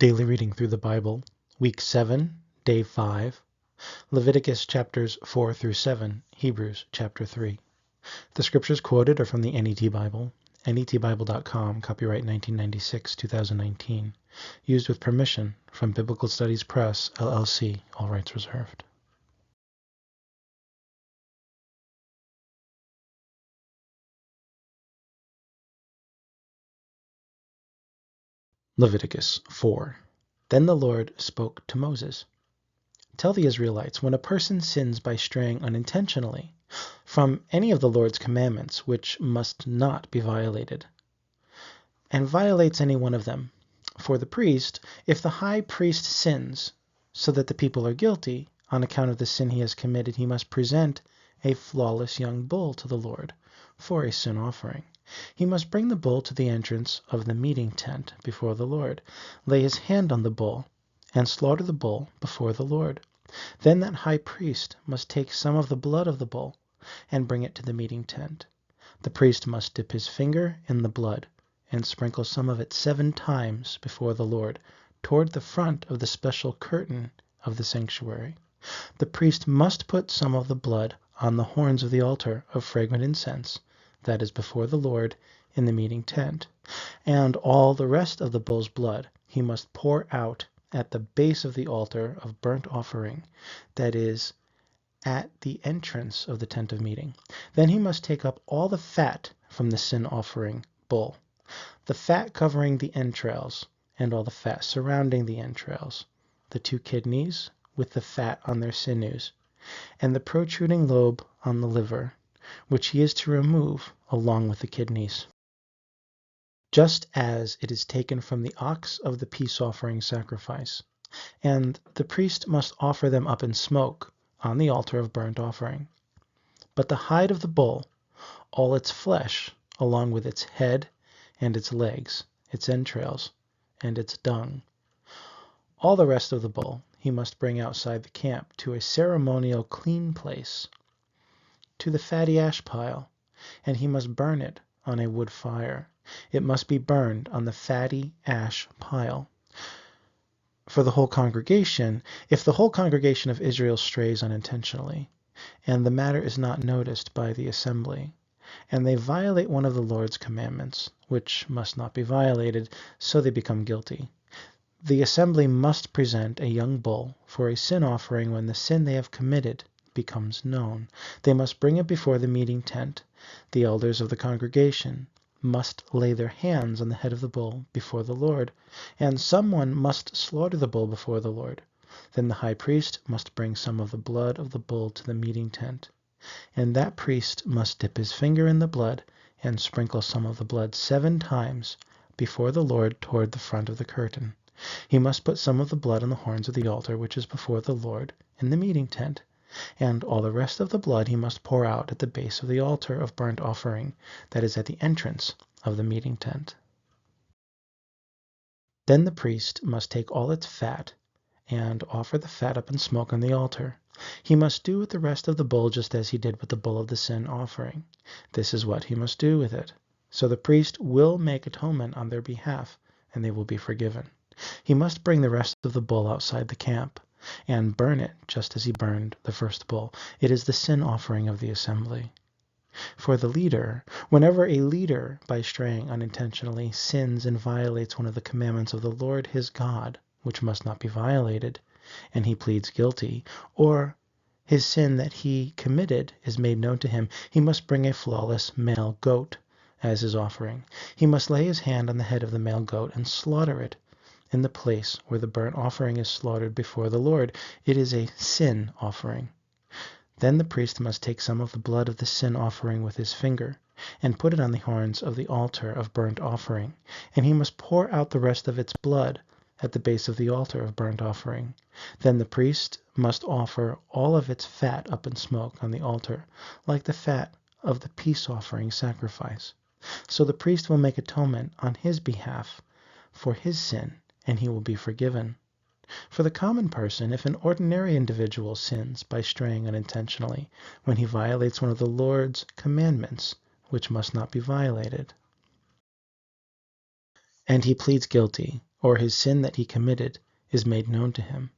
Daily reading through the Bible, Week 7, Day 5, Leviticus chapters 4 through 7, Hebrews chapter 3. The scriptures quoted are from the NET Bible, netbible.com, copyright 1996-2019, used with permission from Biblical Studies Press, LLC, all rights reserved. Leviticus 4. Then the Lord spoke to Moses. Tell the Israelites, when a person sins by straying unintentionally from any of the Lord's commandments, which must not be violated, and violates any one of them, for the priest, if the high priest sins so that the people are guilty on account of the sin he has committed, he must present a flawless young bull to the Lord for a sin offering. He must bring the bull to the entrance of the meeting tent before the Lord, lay his hand on the bull, and slaughter the bull before the Lord. Then that high priest must take some of the blood of the bull and bring it to the meeting tent. The priest must dip his finger in the blood and sprinkle some of it 7 times before the Lord toward the front of the special curtain of the sanctuary. The priest must put some of the blood on the horns of the altar of fragrant incense that is before the Lord in the meeting tent, and all the rest of the bull's blood he must pour out at the base of the altar of burnt offering that is at the entrance of the tent of meeting. Then he must take up all the fat from the sin offering bull, the fat covering the entrails and all the fat surrounding the entrails, the 2 kidneys with the fat on their sinews, and the protruding lobe on the liver, which he is to remove along with the kidneys, just as it is taken from the ox of the peace offering sacrifice. And the priest must offer them up in smoke on the altar of burnt offering. But the hide of the bull, all its flesh, along with its head and its legs, its entrails, and its dung, all the rest of the bull he must bring outside the camp to a ceremonial clean place, to the fatty ash pile, and he must burn it on a wood fire. It must be burned on the fatty ash pile. For the whole congregation, if the whole congregation of Israel strays unintentionally, and the matter is not noticed by the assembly, and they violate one of the Lord's commandments, which must not be violated, so they become guilty, the assembly must present a young bull for a sin offering when the sin they have committed becomes known. They must bring it before the meeting tent. The elders of the congregation must lay their hands on the head of the bull before the Lord, and someone must slaughter the bull before the Lord. Then the high priest must bring some of the blood of the bull to the meeting tent, and that priest must dip his finger in the blood and sprinkle some of the blood 7 times before the Lord toward the front of the curtain. He must put some of the blood on the horns of the altar which is before the Lord in the meeting tent, and all the rest of the blood he must pour out at the base of the altar of burnt offering that is at the entrance of the meeting tent. Then the priest must take all its fat and offer the fat up in smoke on the altar. He must do with the rest of the bull just as he did with the bull of the sin offering. This is what he must do with it. So the priest will make atonement on their behalf, and they will be forgiven. He must bring the rest of the bull outside the camp and burn it just as he burned the first bull. It is the sin offering of the assembly. For the leader, whenever a leader, by straying unintentionally, sins and violates one of the commandments of the Lord his God, which must not be violated, and he pleads guilty, or his sin that he committed is made known to him, he must bring a flawless male goat as his offering. He must lay his hand on the head of the male goat and slaughter it in the place where the burnt offering is slaughtered before the Lord. It is a sin offering. Then the priest must take some of the blood of the sin offering with his finger and put it on the horns of the altar of burnt offering, and he must pour out the rest of its blood at the base of the altar of burnt offering. Then the priest must offer all of its fat up in smoke on the altar, like the fat of the peace offering sacrifice. So the priest will make atonement on his behalf for his sin, and he will be forgiven. For the common person, if an ordinary individual sins by straying unintentionally when he violates one of the Lord's commandments, which must not be violated, and he pleads guilty, or his sin that he committed is made known to him,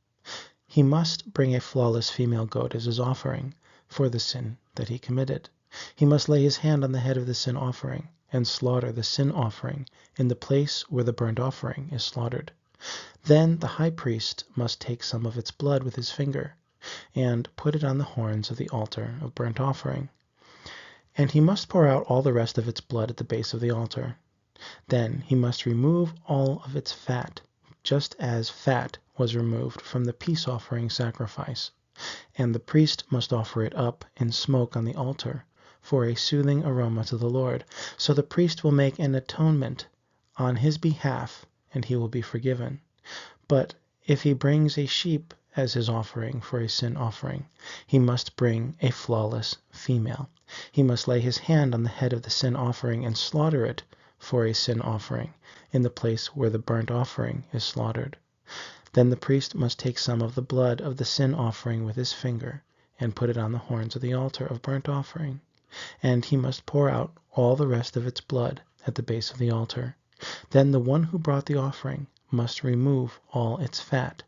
he must bring a flawless female goat as his offering for the sin that he committed. He must lay his hand on the head of the sin offering and slaughter the sin offering in the place where the burnt offering is slaughtered. Then the high priest must take some of its blood with his finger and put it on the horns of the altar of burnt offering. And he must pour out all the rest of its blood at the base of the altar. Then he must remove all of its fat, just as fat was removed from the peace offering sacrifice. And the priest must offer it up in smoke on the altar for a soothing aroma to the Lord. So the priest will make an atonement on his behalf, and he will be forgiven. But if he brings a sheep as his offering for a sin offering, he must bring a flawless female. He must lay his hand on the head of the sin offering and slaughter it for a sin offering in the place where the burnt offering is slaughtered. Then the priest must take some of the blood of the sin offering with his finger and put it on the horns of the altar of burnt offering. And he must pour out all the rest of its blood at the base of the altar. Then the one who brought the offering must remove all its fat,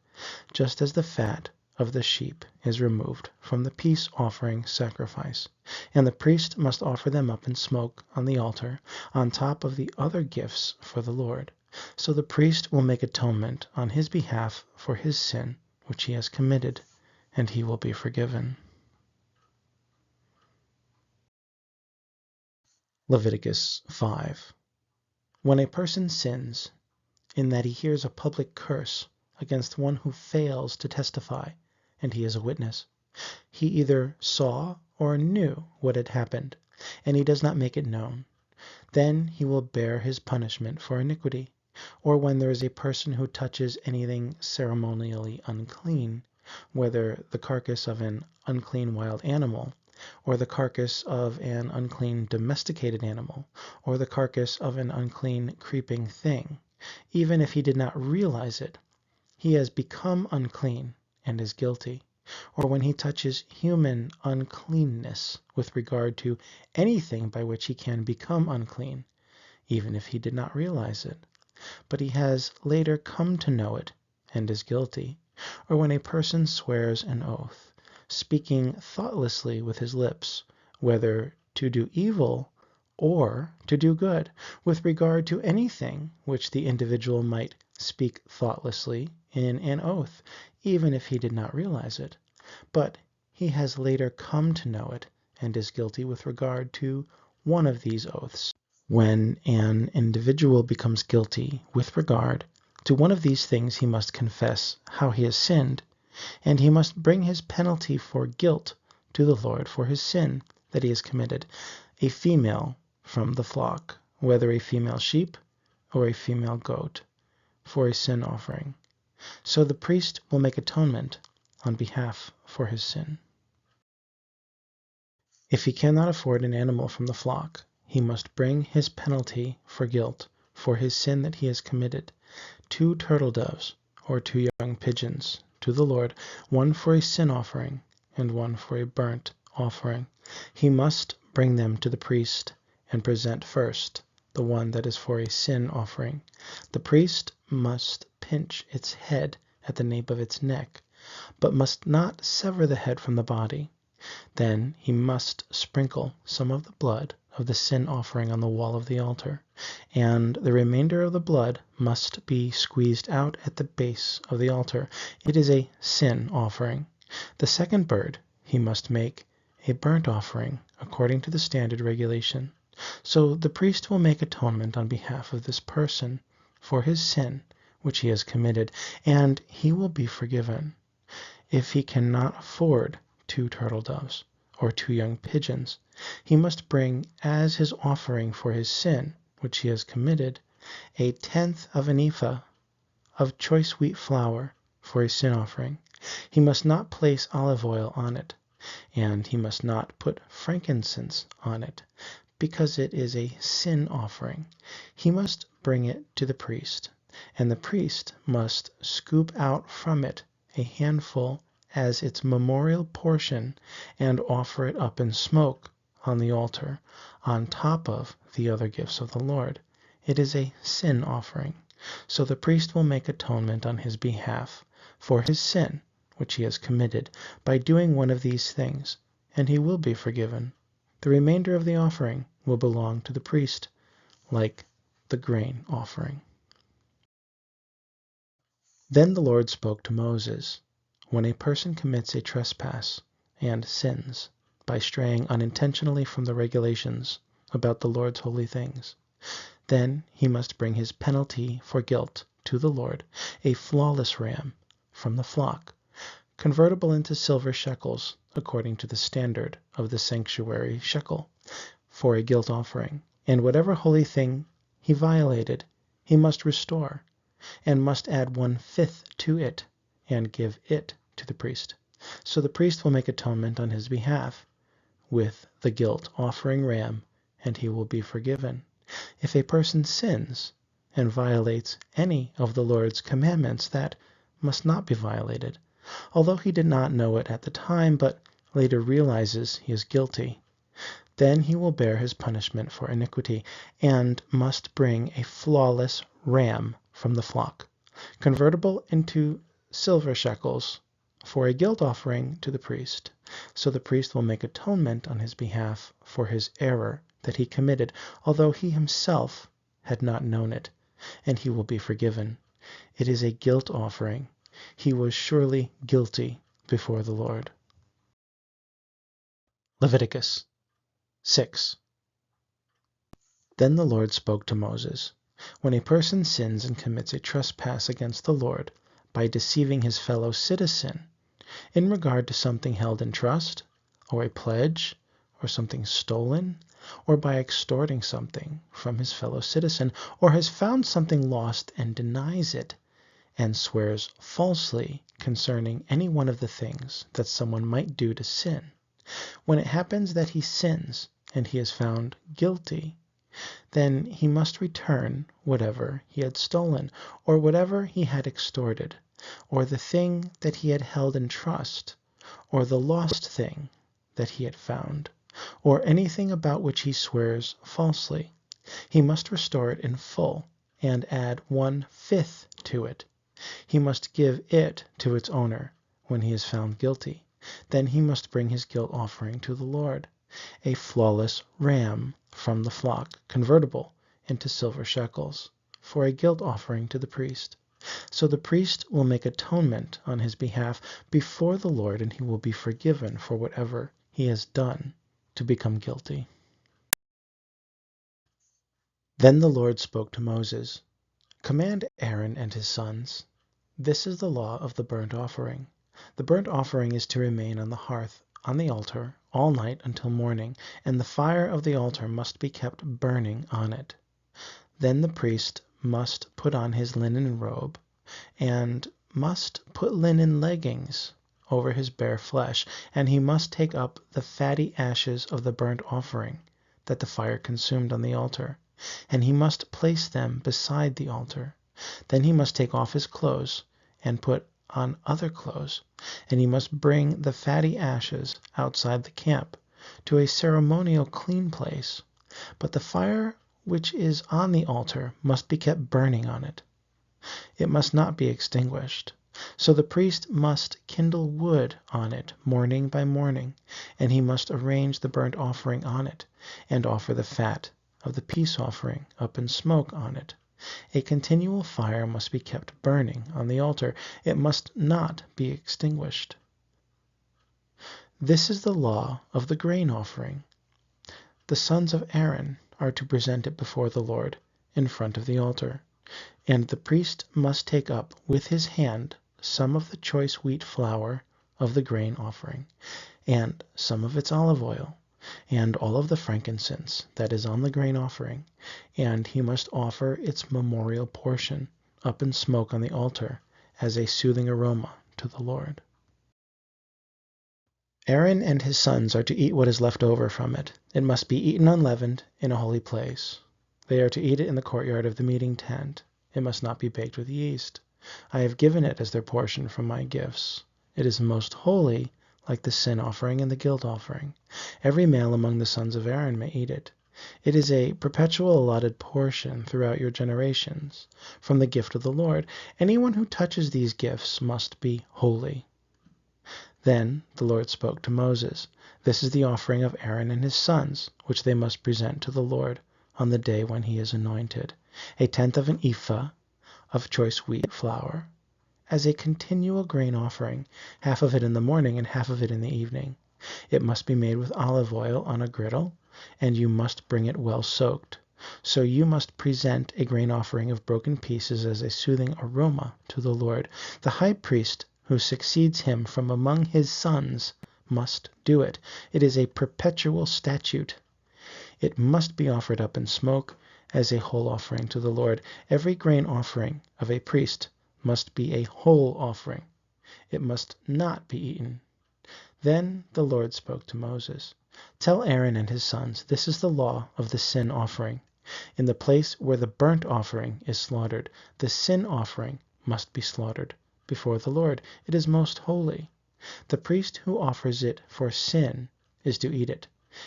just as the fat of the sheep is removed from the peace offering sacrifice. And the priest must offer them up in smoke on the altar, on top of the other gifts for the Lord. So the priest will make atonement on his behalf for his sin which he has committed, and he will be forgiven. Leviticus 5. When a person sins, in that he hears a public curse against one who fails to testify, and he is a witness, he either saw or knew what had happened, and he does not make it known, then he will bear his punishment for iniquity. Or when there is a person who touches anything ceremonially unclean, whether the carcass of an unclean wild animal, or the carcass of an unclean domesticated animal, or the carcass of an unclean creeping thing, even if he did not realize it, he has become unclean and is guilty. Or when he touches human uncleanness with regard to anything by which he can become unclean, even if he did not realize it, but he has later come to know it and is guilty. Or when a person swears an oath, speaking thoughtlessly with his lips, whether to do evil or to do good, with regard to anything which the individual might speak thoughtlessly in an oath, even if he did not realize it, but he has later come to know it and is guilty with regard to one of these oaths. When an individual becomes guilty with regard to one of these things, he must confess how he has sinned, and he must bring his penalty for guilt to the Lord for his sin that he has committed, a female from the flock, whether a female sheep or a female goat, for a sin offering. So the priest will make atonement on behalf for his sin. If he cannot afford an animal from the flock, he must bring his penalty for guilt for his sin that he has committed, 2 turtle doves or 2 young pigeons to the Lord, one for a sin offering and one for a burnt offering. He must bring them to the priest and present first the one that is for a sin offering. The priest must pinch its head at the nape of its neck, but must not sever the head from the body. Then he must sprinkle some of the blood of the sin offering on the wall of the altar, and the remainder of the blood must be squeezed out at the base of the altar. It is a sin offering. The second bird he must make a burnt offering according to the standard regulation. So the priest will make atonement on behalf of this person for his sin which he has committed, and he will be forgiven. If he cannot afford 2 turtle doves or 2 young pigeons, he must bring as his offering for his sin which he has committed 1/10 of an ephah of choice wheat flour for a sin offering. He must not place olive oil on it, and he must not put frankincense on it, because it is a sin offering. He must bring it to the priest, and the priest must scoop out from it a handful as its memorial portion and offer it up in smoke on the altar on top of the other gifts of the Lord. It is a sin offering. So the priest will make atonement on his behalf for his sin which he has committed by doing one of these things, and he will be forgiven. The remainder of the offering will belong to the priest, like the grain offering. Then the Lord spoke to Moses, when a person commits a trespass and sins by straying unintentionally from the regulations about the Lord's holy things, then he must bring his penalty for guilt to the Lord, a flawless ram from the flock, convertible into silver shekels according to the standard of the sanctuary shekel, for a guilt offering. And whatever holy thing he violated, he must restore, and must add 1/5 to it, and give it to the priest. So the priest will make atonement on his behalf with the guilt offering ram, and he will be forgiven. If a person sins and violates any of the Lord's commandments, that must not be violated, although he did not know it at the time, but later realizes he is guilty. Then he will bear his punishment for iniquity, and must bring a flawless ram from the flock, convertible into silver shekels, for a guilt offering to the priest. So the priest will make atonement on his behalf for his error that he committed, although he himself had not known it, and he will be forgiven. It is a guilt offering. He was surely guilty before the Lord. Leviticus 6. Then the Lord spoke to Moses, when a person sins and commits a trespass against the Lord by deceiving his fellow citizen in regard to something held in trust, or a pledge, or something stolen, or by extorting something from his fellow citizen, or has found something lost and denies it, and swears falsely concerning any one of the things that someone might do to sin. When it happens that he sins and he is found guilty, then he must return whatever he had stolen, or whatever he had extorted, or the thing that he had held in trust, or the lost thing that he had found, or anything about which he swears falsely. He must restore it in full, and add 1/5 to it. He must give it to its owner when he is found guilty. Then he must bring his guilt offering to the Lord, a flawless ram from the flock, convertible into silver shekels, for a guilt offering to the priest. So the priest will make atonement on his behalf before the Lord, and he will be forgiven for whatever he has done to become guilty. Then the Lord spoke to Moses, "Command Aaron and his sons, this is the law of the burnt offering. The burnt offering is to remain on the hearth on the altar all night until morning, and the fire of the altar must be kept burning on it. Then the priest must put on his linen robe, and must put linen leggings over his bare flesh, and he must take up the fatty ashes of the burnt offering that the fire consumed on the altar, and he must place them beside the altar. Then he must take off his clothes and put on other clothes, and he must bring the fatty ashes outside the camp to a ceremonial clean place. But the fire which is on the altar must be kept burning on it. It must not be extinguished. So the priest must kindle wood on it morning by morning, and he must arrange the burnt offering on it, and offer the fat of the peace offering up in smoke on it. A continual fire must be kept burning on the altar. It must not be extinguished. This is the law of the grain offering. The sons of Aaron are to present it before the Lord in front of the altar, and the priest must take up with his hand some of the choice wheat flour of the grain offering, and some of its olive oil, and all of the frankincense that is on the grain offering, and he must offer its memorial portion up in smoke on the altar as a soothing aroma to the Lord. Aaron and his sons are to eat what is left over from it. It must be eaten unleavened in a holy place. They are to eat it in the courtyard of the meeting tent. It must not be baked with yeast. I have given it as their portion from my gifts. It is most holy, like the sin offering and the guilt offering. Every male among the sons of Aaron may eat it. It is a perpetual allotted portion throughout your generations from the gift of the Lord. Anyone who touches these gifts must be holy. Then the Lord spoke to Moses. This is the offering of Aaron and his sons, which they must present to the Lord on the day when he is anointed. 1/10 of an ephah of choice wheat flour, as a continual grain offering, half of it in the morning and half of it in the evening. It must be made with olive oil on a griddle, and you must bring it well soaked. So you must present a grain offering of broken pieces as a soothing aroma to the Lord. The high priest who succeeds him from among his sons must do it. It is a perpetual statute. It must be offered up in smoke as a whole offering to the Lord. Every grain offering of a priest must be a whole offering. It must not be eaten. Then the Lord spoke to Moses. Tell Aaron and his sons, this is the law of the sin offering. In the place where the burnt offering is slaughtered, the sin offering must be slaughtered before the Lord. It is most holy. The priest who offers it for sin is to eat it.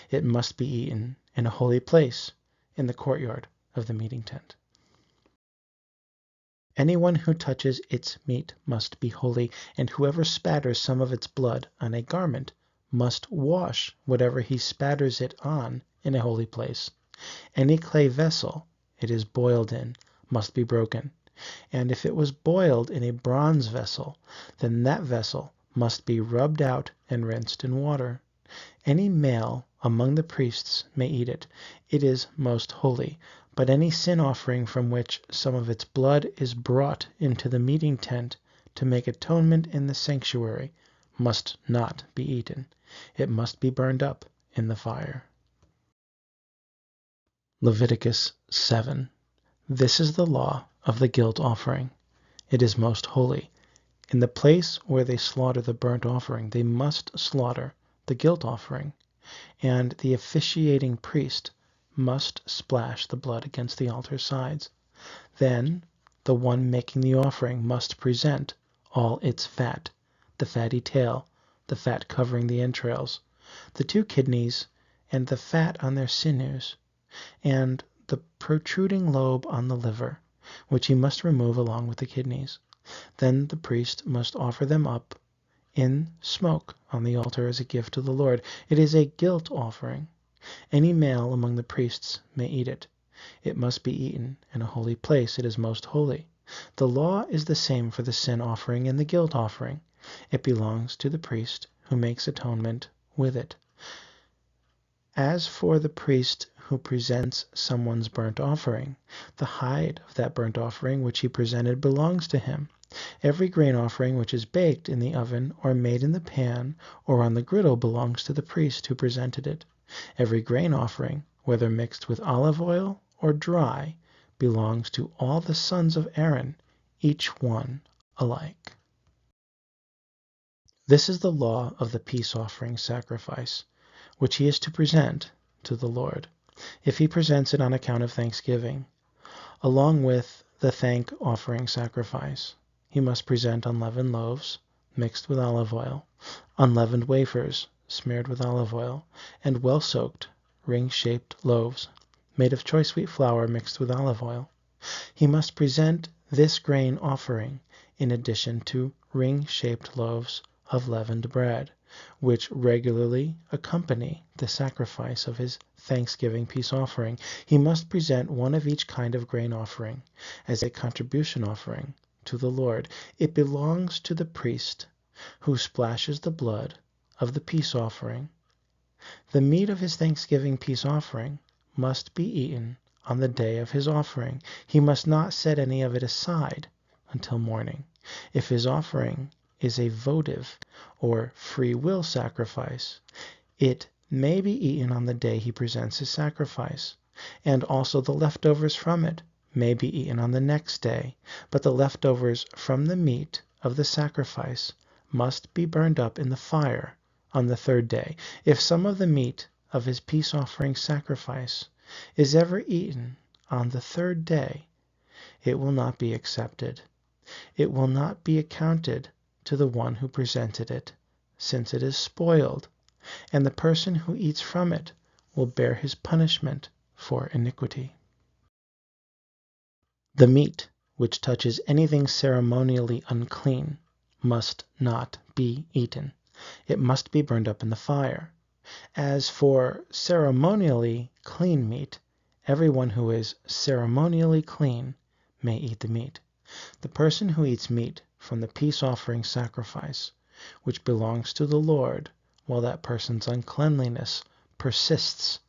It must be eaten in a holy place, in the courtyard of the meeting tent. Anyone who touches its meat must be holy, and whoever spatters some of its blood on a garment must wash whatever he spatters it on in a holy place. Any clay vessel it is boiled in must be broken, and if it was boiled in a bronze vessel, then that vessel must be rubbed out and rinsed in water. Any male among the priests may eat it. It is most holy. But any sin offering from which some of its blood is brought into the meeting tent to make atonement in the sanctuary must not be eaten. It must be burned up in the fire. Leviticus 7. This is the law of the guilt offering. It is most holy. In the place where they slaughter the burnt offering, they must slaughter the guilt offering, and the officiating priest must splash the blood against the altar sides. Then the one making the offering must present all its fat, the fatty tail, the fat covering the entrails, the 2 kidneys, and the fat on their sinews, and the protruding lobe on the liver, which he must remove along with the kidneys. Then the priest must offer them up in smoke on the altar as a gift to the Lord. It is a guilt offering. Any male among the priests may eat it. It must be eaten in a holy place. It is most holy. The law is the same for the sin offering and the guilt offering. It belongs to the priest who makes atonement with it. As for the priest who presents someone's burnt offering, the hide of that burnt offering which he presented belongs to him. Every grain offering which is baked in the oven or made in the pan or on the griddle belongs to the priest who presented it. Every grain offering, whether mixed with olive oil or dry, belongs to all the sons of Aaron, each one alike. This is the law of the peace offering sacrifice, which he is to present to the Lord, if he presents it on account of thanksgiving. Along with the thank offering sacrifice, he must present unleavened loaves mixed with olive oil, unleavened wafers smeared with olive oil, and well-soaked, ring-shaped loaves made of choice wheat flour mixed with olive oil. He must present this grain offering in addition to ring-shaped loaves of leavened bread, which regularly accompany the sacrifice of his thanksgiving peace offering. He must present one of each kind of grain offering as a contribution offering to the Lord. It belongs to the priest who splashes the blood of the peace offering. The meat of his thanksgiving peace offering must be eaten on the day of his offering. He must not set any of it aside until morning. If his offering is a votive or free will sacrifice, it may be eaten on the day he presents his sacrifice, and also the leftovers from it may be eaten on the next day, but the leftovers from the meat of the sacrifice must be burned up in the fire on the 3rd day. If some of the meat of his peace offering sacrifice is ever eaten on the 3rd day, it will not be accepted. It will not be accounted to the one who presented it, since it is spoiled, and the person who eats from it will bear his punishment for iniquity. The meat which touches anything ceremonially unclean must not be eaten. It must be burned up in the fire. As for ceremonially clean meat, everyone who is ceremonially clean may eat the meat. The person who eats meat from the peace offering sacrifice, which belongs to the Lord, while that person's uncleanliness persists,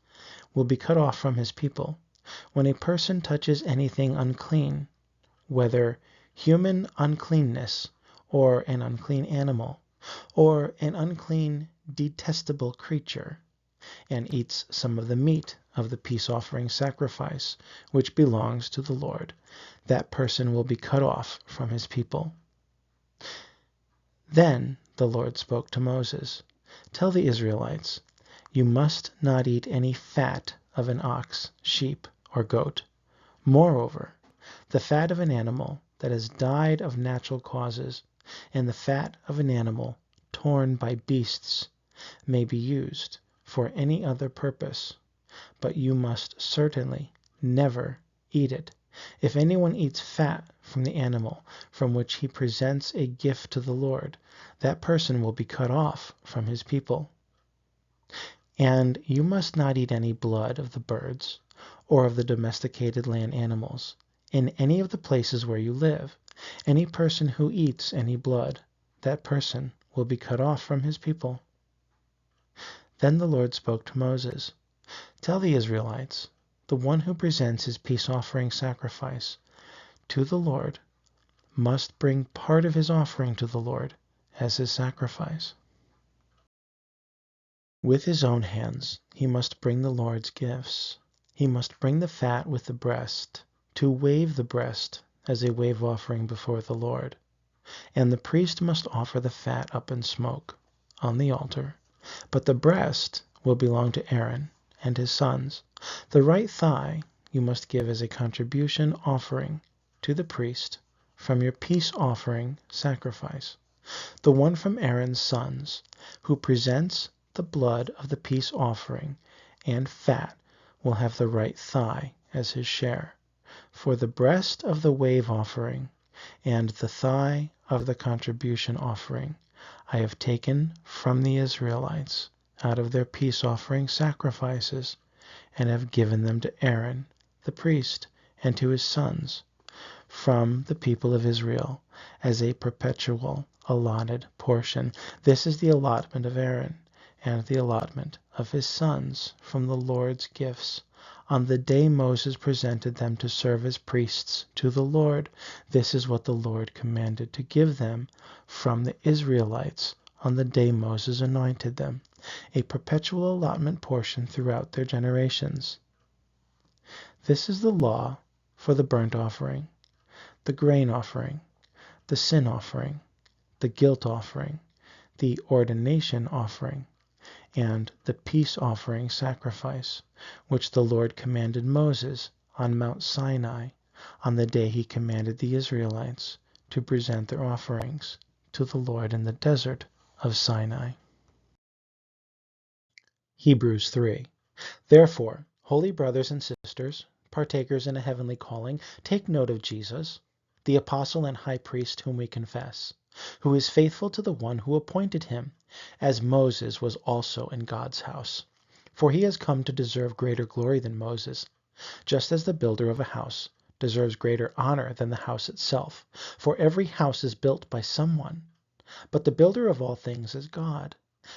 will be cut off from his people. When a person touches anything unclean, whether human uncleanness, or an unclean animal, or an unclean, detestable creature, and eats some of the meat of the peace offering sacrifice, which belongs to the Lord, that person will be cut off from his people. Then the Lord spoke to Moses, "Tell the Israelites, you must not eat any fat of an ox, sheep, or goat. Moreover, the fat of an animal that has died of natural causes, and the fat of an animal torn by beasts may be used for any other purpose, but you must certainly never eat it. If anyone eats fat from the animal from which he presents a gift to the Lord, that person will be cut off from his people. And you must not eat any blood of the birds or of the domesticated land animals in any of the places where you live. Any person who eats any blood, that person will be cut off from his people." Then the Lord spoke to Moses, "Tell the Israelites, the one who presents his peace offering sacrifice to the Lord must bring part of his offering to the Lord as his sacrifice. With his own hands he must bring the Lord's gifts. He must bring the fat with the breast, to wave the breast as a wave offering before the Lord. And the priest must offer the fat up in smoke on the altar, but the breast will belong to Aaron and his sons. The right thigh you must give as a contribution offering to the priest from your peace offering sacrifice. The one from Aaron's sons, who presents the blood of the peace offering and fat, will have the right thigh as his share. For the breast of the wave offering and the thigh of the contribution offering I have taken from the Israelites out of their peace offering sacrifices, and have given them to Aaron the priest and to his sons from the people of Israel as a perpetual allotted portion. This is the allotment of Aaron and the allotment of his sons from the Lord's gifts on the day Moses presented them to serve as priests to the Lord. This is what the Lord commanded to give them from the Israelites on the day Moses anointed them, a perpetual allotment portion throughout their generations. This is the law for the burnt offering, the grain offering, the sin offering, the guilt offering, the ordination offering, and the peace offering sacrifice, which the Lord commanded Moses on Mount Sinai on the day he commanded the Israelites to present their offerings to the Lord in the desert of Sinai. Hebrews 3. Therefore, holy brothers and sisters, partakers in a heavenly calling, take note of Jesus, the apostle and high priest whom we confess, who is faithful to the one who appointed him, as Moses was also in God's house. For he has come to deserve greater glory than Moses, just as the builder of a house deserves greater honor than the house itself. For every house is built by someone, but the builder of all things is God.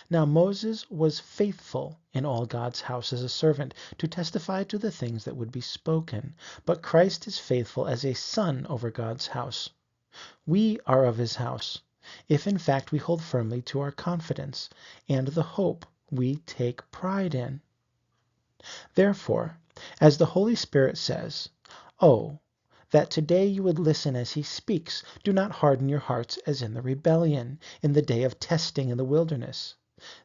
Now Moses was faithful in all God's house as a servant to testify to the things that would be spoken, but Christ is faithful as a son over God's house. We are of his house, if in fact we hold firmly to our confidence and the hope we take pride in. Therefore, as the Holy Spirit says, "Oh, that today you would listen as he speaks. Do not harden your hearts as in the rebellion, in the day of testing in the wilderness.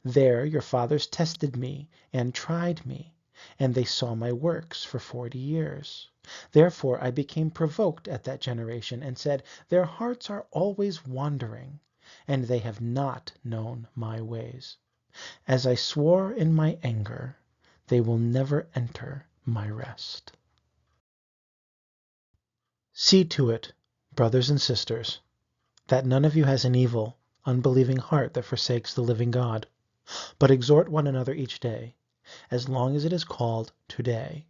There your fathers tested me and tried me, and they saw my works for 40 years. Therefore I became provoked at that generation and said, their hearts are always wandering, and they have not known my ways. As I swore in my anger, they will never enter my rest. See to it, brothers and sisters, that none of you has an evil, unbelieving heart that forsakes the living God, but exhort one another each day, as long as it is called today,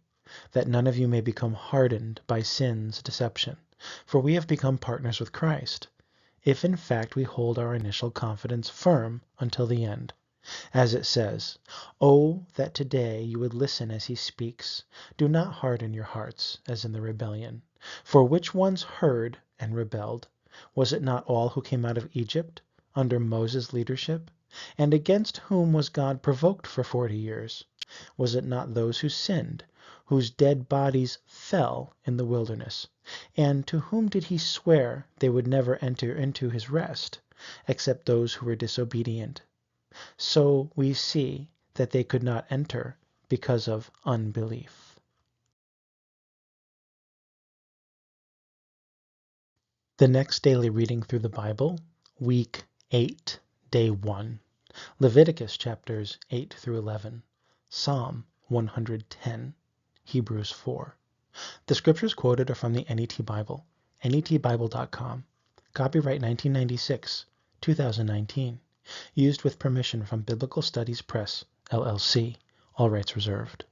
that none of you may become hardened by sin's deception. For we have become partners with Christ, if in fact we hold our initial confidence firm until the end. As it says, "Oh, that today you would listen as he speaks. Do not harden your hearts, as in the rebellion. For which ones heard and rebelled? Was it not all who came out of Egypt, under Moses' leadership? And against whom was God provoked for 40 years? Was it not those who sinned, whose dead bodies fell in the wilderness? And to whom did he swear they would never enter into his rest, except those who were disobedient? So we see that they could not enter because of unbelief." The next daily reading through the Bible, week 8, day 1. Leviticus chapters 8 through 11, Psalm 110, Hebrews 4. The scriptures quoted are from the NET Bible, netbible.com. Copyright 1996, 2019. Used with permission from Biblical Studies Press, LLC. All rights reserved.